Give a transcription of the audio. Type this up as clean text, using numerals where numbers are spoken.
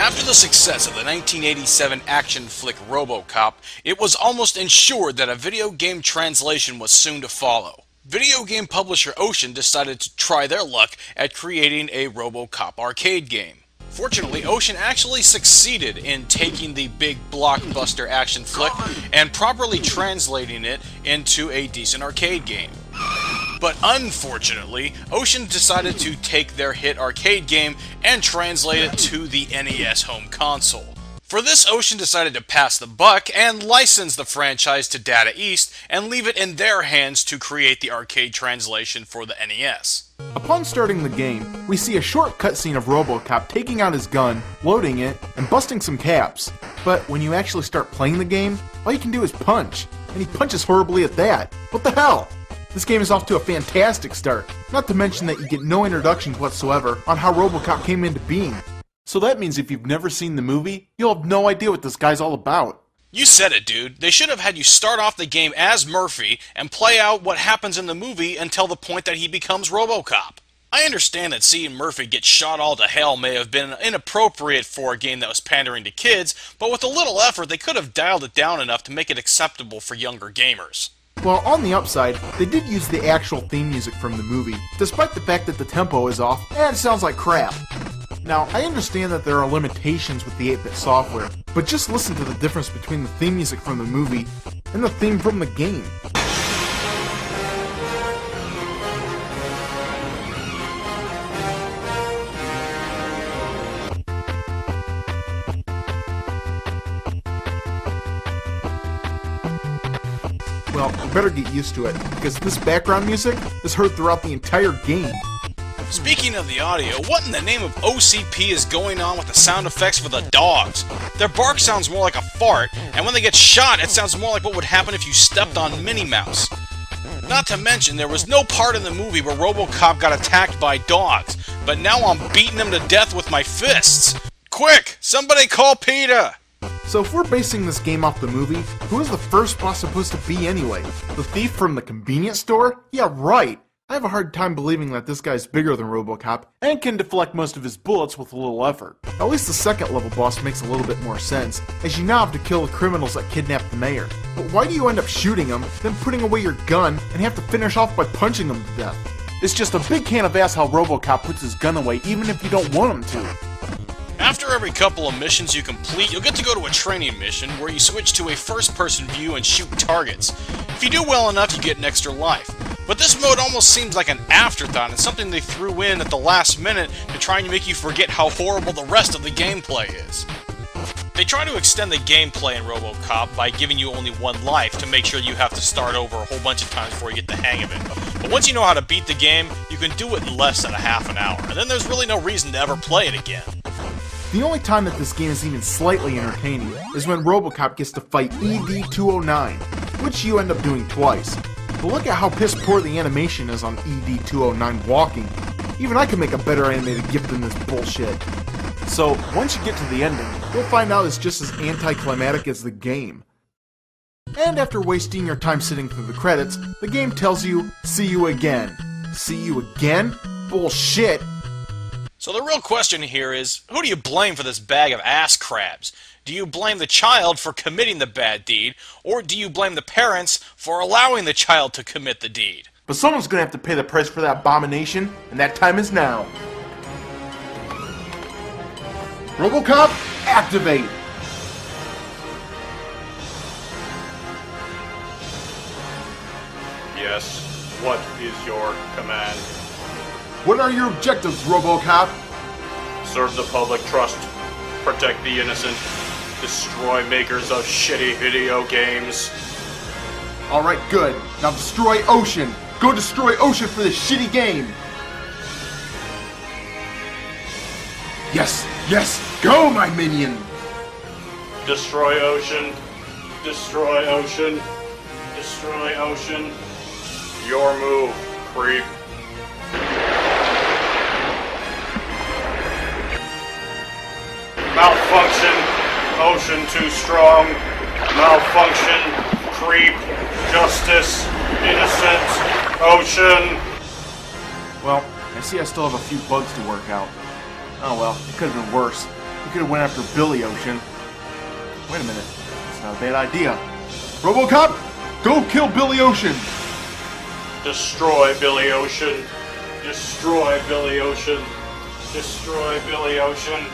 After the success of the 1987 action flick RoboCop, it was almost ensured that a video game translation was soon to follow. Video game publisher Ocean decided to try their luck at creating a RoboCop arcade game. Fortunately, Ocean actually succeeded in taking the big blockbuster action flick and properly translating it into a decent arcade game. But unfortunately, Ocean decided to take their hit arcade game and translate it to the NES home console. For this, Ocean decided to pass the buck and license the franchise to Data East and leave it in their hands to create the arcade translation for the NES. Upon starting the game, we see a short cutscene of RoboCop taking out his gun, loading it, and busting some caps. But when you actually start playing the game, all you can do is punch, and he punches horribly at that. What the hell? This game is off to a fantastic start, not to mention that you get no introductions whatsoever on how RoboCop came into being. So that means if you've never seen the movie, you'll have no idea what this guy's all about. You said it, dude. They should have had you start off the game as Murphy and play out what happens in the movie until the point that he becomes RoboCop. I understand that seeing Murphy get shot all to hell may have been inappropriate for a game that was pandering to kids, but with a little effort they could have dialed it down enough to make it acceptable for younger gamers. Well, on the upside, they did use the actual theme music from the movie, despite the fact that the tempo is off and sounds like crap. Now, I understand that there are limitations with the 8-bit software, but just listen to the difference between the theme music from the movie and the theme from the game. Well, you better get used to it, because this background music is heard throughout the entire game. Speaking of the audio, what in the name of OCP is going on with the sound effects for the dogs? Their bark sounds more like a fart, and when they get shot, it sounds more like what would happen if you stepped on Minnie Mouse. Not to mention, there was no part in the movie where RoboCop got attacked by dogs, but now I'm beating him to death with my fists. Quick, somebody call PETA! So if we're basing this game off the movie, who is the first boss supposed to be anyway? The thief from the convenience store? Yeah, right! I have a hard time believing that this guy's bigger than RoboCop and can deflect most of his bullets with a little effort. At least the second level boss makes a little bit more sense, as you now have to kill the criminals that kidnapped the mayor. But why do you end up shooting them, then putting away your gun, and have to finish off by punching them to death? It's just a big can of ass how RoboCop puts his gun away even if you don't want him to. After every couple of missions you complete, you'll get to go to a training mission where you switch to a first-person view and shoot targets. If you do well enough, you get an extra life. But this mode almost seems like an afterthought and something they threw in at the last minute to try and make you forget how horrible the rest of the gameplay is. They try to extend the gameplay in RoboCop by giving you only one life to make sure you have to start over a whole bunch of times before you get the hang of it. But once you know how to beat the game, you can do it in less than a half an hour, and then there's really no reason to ever play it again. The only time that this game is even slightly entertaining is when RoboCop gets to fight ED-209, which you end up doing twice. But look at how piss poor the animation is on ED-209 walking. Even I can make a better animated GIF than this bullshit. So, once you get to the ending, you'll find out it's just as anticlimactic as the game. And after wasting your time sitting through the credits, the game tells you, "See you again." See you again? Bullshit! So the real question here is, who do you blame for this bag of ass crabs? Do you blame the child for committing the bad deed, or do you blame the parents for allowing the child to commit the deed? But someone's gonna have to pay the price for that abomination, and that time is now. RoboCop, activate! Yes, what is your command? What are your objectives, RoboCop? Serve the public trust, protect the innocent, destroy makers of shitty video games. Alright, good. Now destroy Ocean! Go destroy Ocean for this shitty game! Yes! Yes! Go, my minion! Destroy Ocean. Destroy Ocean. Destroy Ocean. Your move, creep. Malfunction. Ocean too strong. Malfunction. Creep. Justice. Innocent. Ocean. Well, I see I still have a few bugs to work out. Oh well, it could have been worse. We could have went after Billy Ocean. Wait a minute. That's not a bad idea. RoboCop, go kill Billy Ocean! Destroy Billy Ocean. Destroy Billy Ocean. Destroy Billy Ocean.